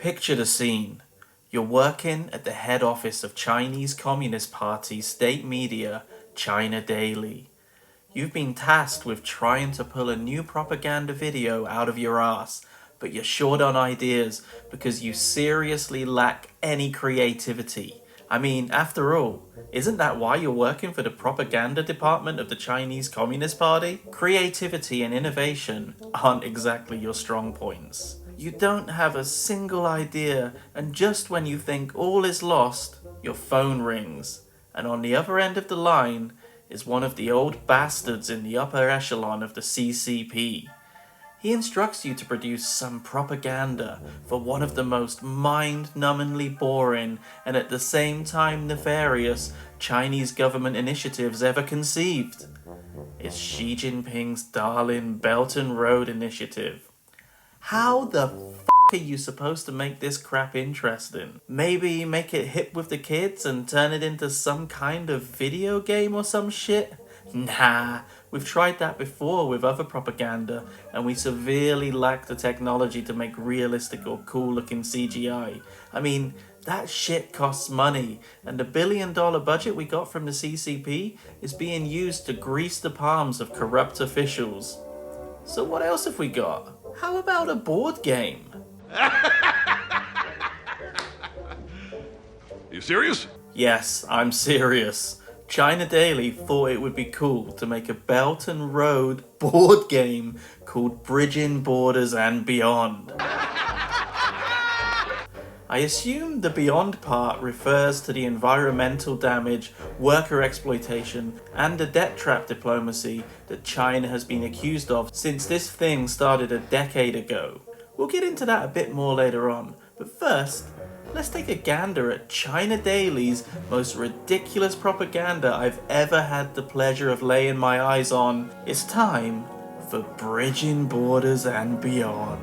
Picture the scene. You're working at the head office of Chinese Communist Party state media, China Daily. You've been tasked with trying to pull a new propaganda video out of your ass, but you're short on ideas because you seriously lack any creativity. I mean, after all, isn't that why you're working for the propaganda department of the Chinese Communist Party? Creativity and innovation aren't exactly your strong points. You don't have a single idea, and just when you think all is lost, your phone rings. And on the other end of the line is one of the old bastards in the upper echelon of the CCP. He instructs you to produce some propaganda for one of the most mind-numbingly boring and at the same time nefarious Chinese government initiatives ever conceived. It's Xi Jinping's darling Belt and Road Initiative. How the f*** are you supposed to make this crap interesting? Maybe make it hip with the kids and turn it into some kind of video game or some shit? Nah, we've tried that before with other propaganda, and we severely lack the technology to make realistic or cool looking CGI. I mean, that shit costs money, and the $1 billion budget we got from the CCP is being used to grease the palms of corrupt officials. So what else have we got? How about a board game? You serious? Yes, I'm serious. China Daily thought it would be cool to make a Belt and Road board game called Bridging Borders and Beyond. I assume the Beyond part refers to the environmental damage, worker exploitation, and the debt trap diplomacy that China has been accused of since this thing started a decade ago. We'll get into that a bit more later on, but first, let's take a gander at China Daily's most ridiculous propaganda I've ever had the pleasure of laying my eyes on. It's time for Bridging Borders and Beyond.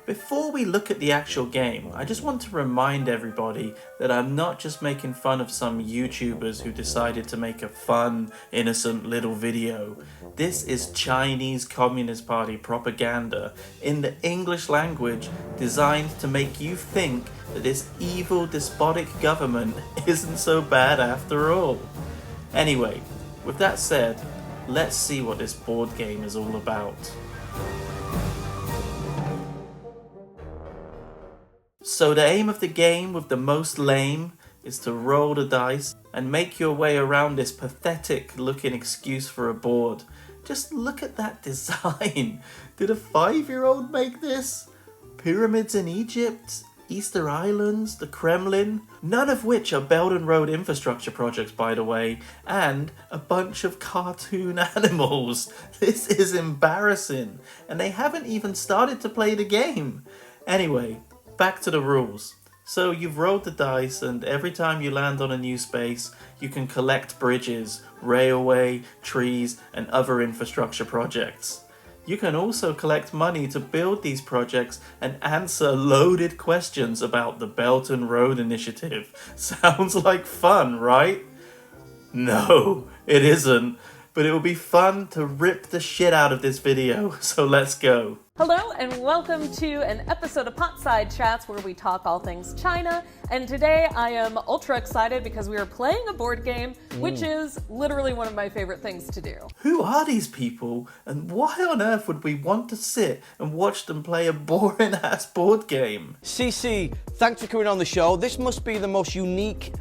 Before we look at the actual game, I just want to remind everybody that I'm not just making fun of some YouTubers who decided to make a fun, innocent little video. This is Chinese Communist Party propaganda in the English language designed to make you think that this evil, despotic government isn't so bad after all. Anyway, with that said, let's see what this board game is all about. So the aim of the game with the most lame is to roll the dice and make your way around this pathetic looking excuse for a board. Just look at that design. Did a 5-year-old make this? Pyramids in Egypt, Easter Islands, the Kremlin, none of which are Belt and Road infrastructure projects by the way, and a bunch of cartoon animals. This is embarrassing, and they haven't even started to play the game. Anyway, back to the rules. So you've rolled the dice, and every time you land on a new space, you can collect bridges, railway, trees, and other infrastructure projects. You can also collect money to build these projects and answer loaded questions about the Belt and Road Initiative. Sounds like fun, right? No, it isn't. But it will be fun to rip the shit out of this video, so let's go. Hello and welcome to an episode of Potside Chats where we talk all things China. And today I am ultra excited because we are playing a board game, which is literally one of my favorite things to do. Who are these people, and why on earth would we want to sit and watch them play a boring ass board game? CC, thanks for coming on the show. This must be the most unique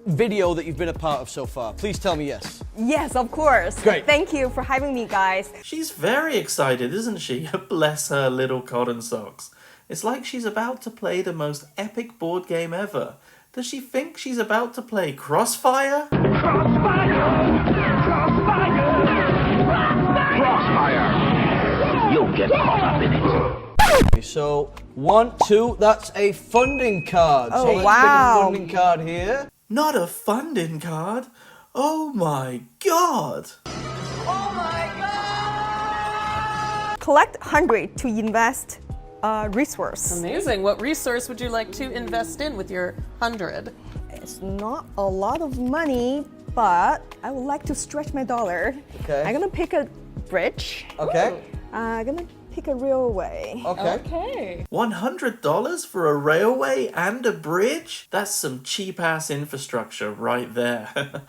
video that you've been a part of so far. Please tell me yes. Yes, of course. Great. Thank you for having me, guys. She's very excited, isn't she? Bless her little cotton socks. It's like she's about to play the most epic board game ever. Does she think she's about to play Crossfire? Crossfire! You'll get caught up in it. So, 1, 2, that's a funding card. Oh, So let's wow. pick a funding card here. Not a funding card? Oh my god! Collect 100 to invest resource. Amazing. What resource would you like to invest in with your 100? It's not a lot of money, but I would like to stretch my dollar. Okay. I'm gonna pick a bridge. Okay. I'm gonna pick pick a railway. Okay. Okay. $100 for a railway and a bridge? That's some cheap-ass infrastructure right there.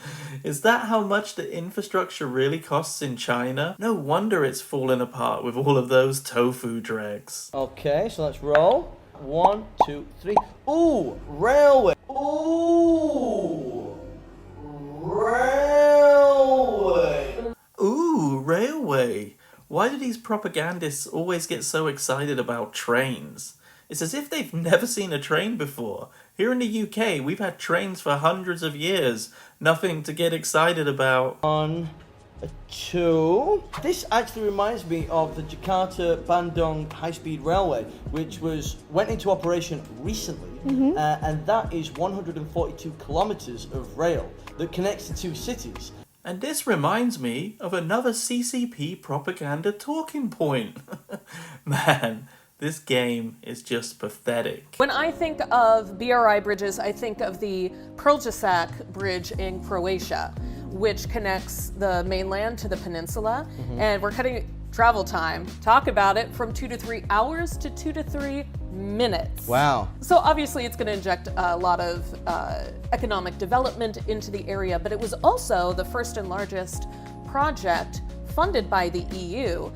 Is that how much the infrastructure really costs in China? No wonder it's falling apart with all of those tofu dregs. Okay, so let's roll. 1, 2, 3. Ooh, railway. Ooh, railway. Ooh, railway. Why do these propagandists always get so excited about trains? It's as if they've never seen a train before. Here in the UK, we've had trains for hundreds of years. Nothing to get excited about. 1, 2. This actually reminds me of the Jakarta-Bandung high-speed railway, which went into operation recently, and that is 142 kilometers of rail that connects the two cities. And this reminds me of another CCP propaganda talking point. Man, this game is just pathetic. When I think of BRI bridges, I think of the Prljasak Bridge in Croatia, which connects the mainland to the peninsula. And we're cutting travel time, talk about it, from 2 to 3 hours to 2 to 3 minutes. Wow. So obviously it's going to inject a lot of economic development into the area, but it was also the first and largest project funded by the EU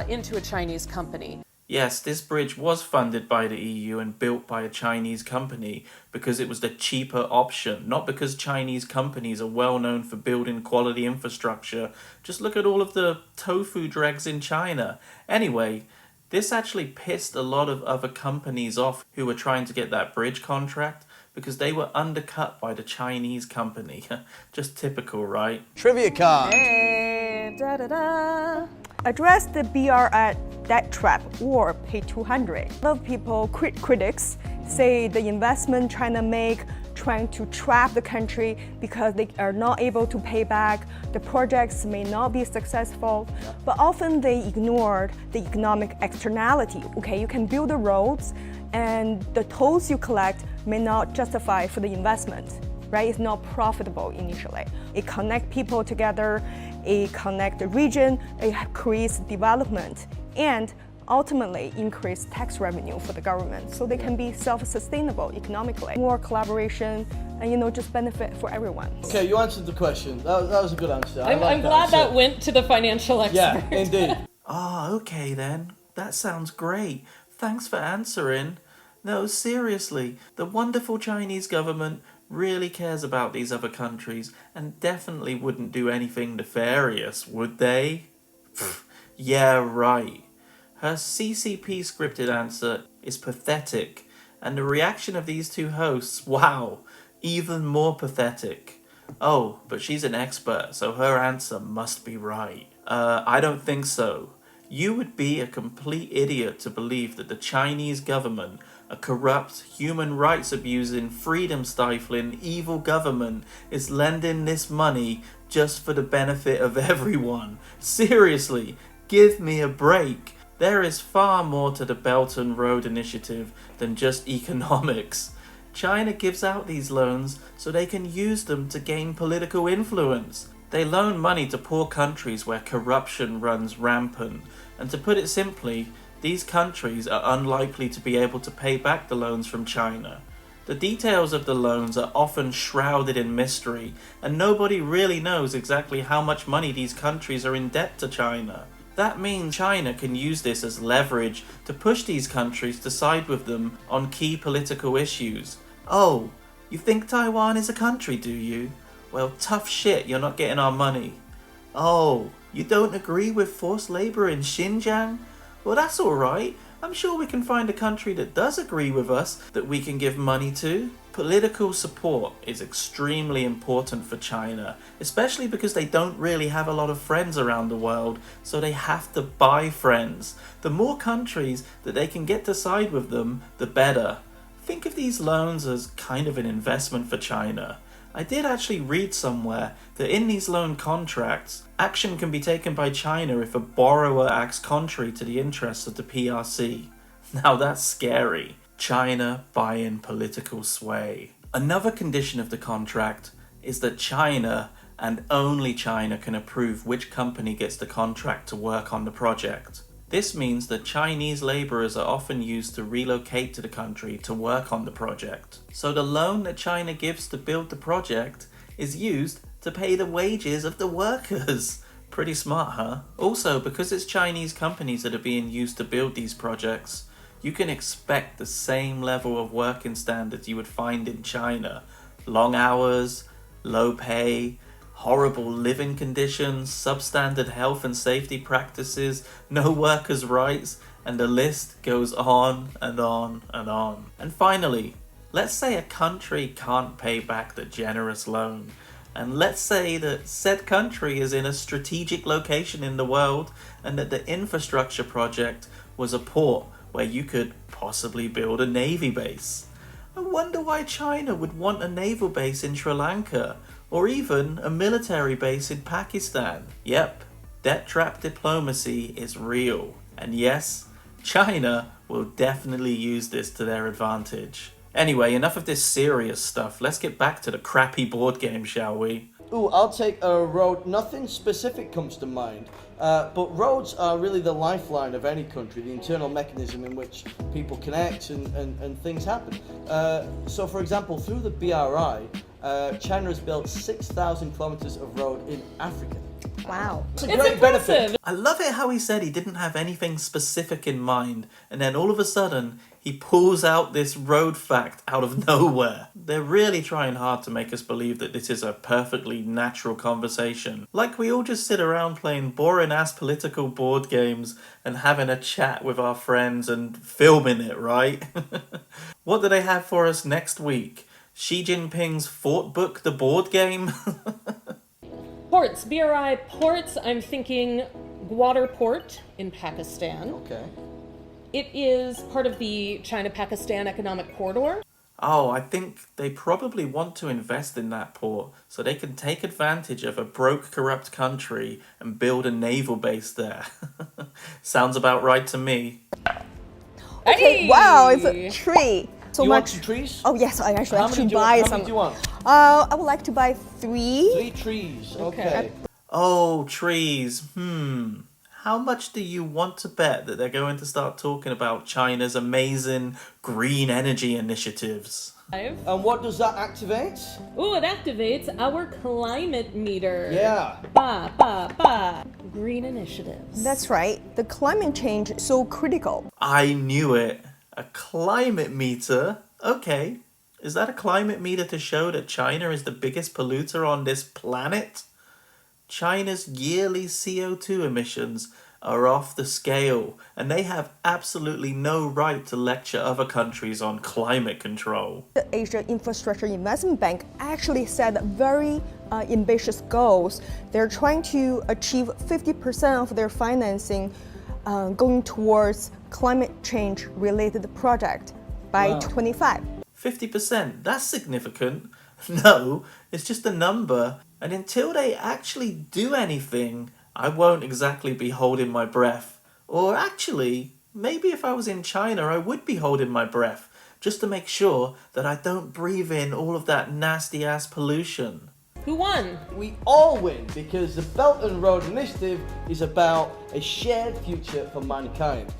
into a Chinese company. Yes, this bridge was funded by the EU and built by a Chinese company because it was the cheaper option, not because Chinese companies are well known for building quality infrastructure. Just look at all of the tofu dregs in China. Anyway, this actually pissed a lot of other companies off who were trying to get that bridge contract because they were undercut by the Chinese company. Just typical, right? Trivia card. Hey, da-da-da. Address the BRI debt trap or pay 200. A lot of people, critics, say the investment China make trying to trap the country because they are not able to pay back. The projects may not be successful, but often they ignored the economic externality. Okay, you can build the roads and the tolls you collect may not justify for the investment, right? It's not profitable initially. It connects people together, it connects the region, it creates development, and ultimately increase tax revenue for the government so they can be self-sustainable economically. More collaboration and just benefit for everyone. Okay, you answered the question. That was a good answer. I'm glad that went to the financial expert. Yeah, indeed. Ah, okay then. That sounds great. Thanks for answering. No, seriously, the wonderful Chinese government really cares about these other countries and definitely wouldn't do anything nefarious, would they? Yeah, right. Her CCP scripted answer is pathetic, and the reaction of these two hosts, wow, even more pathetic. Oh, but she's an expert, so her answer must be right. I don't think so. You would be a complete idiot to believe that the Chinese government, a corrupt, human rights abusing, freedom stifling, evil government, is lending this money just for the benefit of everyone. Seriously, give me a break. There is far more to the Belt and Road Initiative than just economics. China gives out these loans so they can use them to gain political influence. They loan money to poor countries where corruption runs rampant. And to put it simply, these countries are unlikely to be able to pay back the loans from China. The details of the loans are often shrouded in mystery, and nobody really knows exactly how much money these countries are in debt to China. That means China can use this as leverage to push these countries to side with them on key political issues. Oh, you think Taiwan is a country, do you? Well, tough shit, you're not getting our money. Oh, you don't agree with forced labor in Xinjiang? Well, that's alright. I'm sure we can find a country that does agree with us that we can give money to. Political support is extremely important for China, especially because they don't really have a lot of friends around the world, so they have to buy friends. The more countries that they can get to side with them, the better. Think of these loans as kind of an investment for China. I did actually read somewhere that in these loan contracts, action can be taken by China if a borrower acts contrary to the interests of the PRC. Now that's scary. China buying political sway. Another condition of the contract is that China, and only China, can approve which company gets the contract to work on the project. This means that Chinese laborers are often used to relocate to the country to work on the project. So the loan that China gives to build the project is used to pay the wages of the workers. Pretty smart, huh? Also, because it's Chinese companies that are being used to build these projects, you can expect the same level of working standards you would find in China. Long hours, low pay, horrible living conditions, substandard health and safety practices, no workers' rights, and the list goes on and on and on. And finally, let's say a country can't pay back the generous loan. And let's say that said country is in a strategic location in the world and that the infrastructure project was a port where you could possibly build a navy base. I wonder why China would want a naval base in Sri Lanka or even a military base in Pakistan. Yep, debt trap diplomacy is real. And yes, China will definitely use this to their advantage. Anyway, enough of this serious stuff. Let's get back to the crappy board game, shall we? Ooh, I'll take a road. Nothing specific comes to mind, but roads are really the lifeline of any country, the internal mechanism in which people connect and things happen. So, for example, through the BRI, China has built 6,000 kilometers of road in Africa. Wow. It's a great benefit. I love it how he said he didn't have anything specific in mind, and then all of a sudden, he pulls out this road fact out of nowhere. They're really trying hard to make us believe that this is a perfectly natural conversation. Like we all just sit around playing boring-ass political board games and having a chat with our friends and filming it, right? What do they have for us next week? Xi Jinping's Fort Book, the board game? Ports, BRI ports, I'm thinking Gwadar Port in Pakistan. Okay. It is part of the China-Pakistan Economic Corridor. Oh, I think they probably want to invest in that port so they can take advantage of a broke, corrupt country and build a naval base there. Sounds about right to me. Okay, Hey! wow, it's a tree. So You much. want some trees? Oh yes, I actually How have many to do you, buy how some. many do you want? I would like to buy 3. 3 trees. Okay. Okay. Oh, trees. How much do you want to bet that they're going to start talking about China's amazing green energy initiatives? And And what does that activate? ooh, it activates our climate meter. Yeah. Ba, ba, ba. Green initiatives. That's right. The climate change is so critical. I knew it. A climate meter? Okay. Is that a climate meter to show that China is the biggest polluter on this planet? China's yearly CO2 emissions are off the scale, and they have absolutely no right to lecture other countries on climate control. The Asia Infrastructure Investment Bank actually set very ambitious goals. They're trying to achieve 50% of their financing going towards climate change related project by Wow. 2025. 50%, that's significant. No, it's just a number. And until they actually do anything, I won't exactly be holding my breath. Or actually, maybe if I was in China, I would be holding my breath, just to make sure that I don't breathe in all of that nasty ass pollution. Who won? We all win because the Belt and Road Initiative is about a shared future for mankind.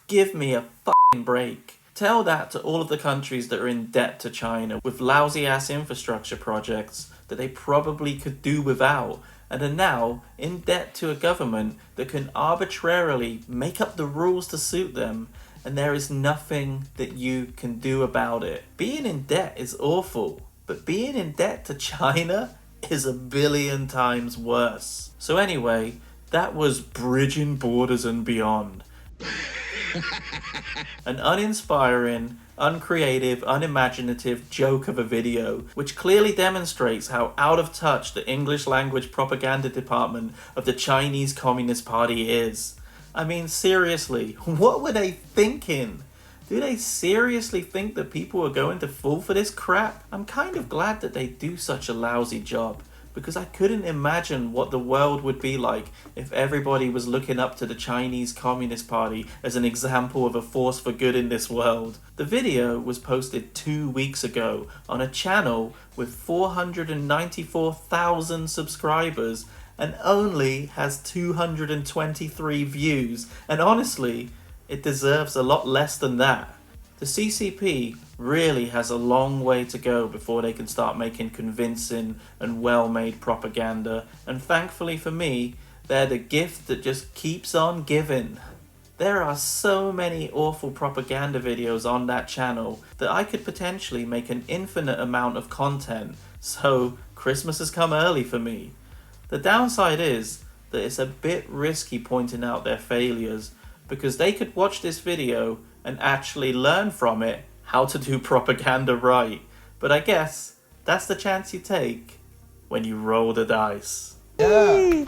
Give me a fucking break. Tell that to all of the countries that are in debt to China with lousy ass infrastructure projects that they probably could do without, and are now in debt to a government that can arbitrarily make up the rules to suit them, and there is nothing that you can do about it. Being in debt is awful, but being in debt to China is a billion times worse. So anyway, that was Bridging Borders and Beyond. An uninspiring, uncreative, unimaginative joke of a video, which clearly demonstrates how out of touch the English language propaganda department of the Chinese Communist Party is. I mean, seriously, what were they thinking? Do they seriously think that people are going to fall for this crap? I'm kind of glad that they do such a lousy job, because I couldn't imagine what the world would be like if everybody was looking up to the Chinese Communist Party as an example of a force for good in this world. The video was posted 2 weeks ago on a channel with 494,000 subscribers, and only has 223 views. And honestly, it deserves a lot less than that. The CCP really has a long way to go before they can start making convincing and well-made propaganda. And thankfully for me, they're the gift that just keeps on giving. There are so many awful propaganda videos on that channel that I could potentially make an infinite amount of content, so Christmas has come early for me. The downside is that it's a bit risky pointing out their failures, because they could watch this video and actually learn from it how to do propaganda right. But I guess that's the chance you take when you roll the dice. Yeah.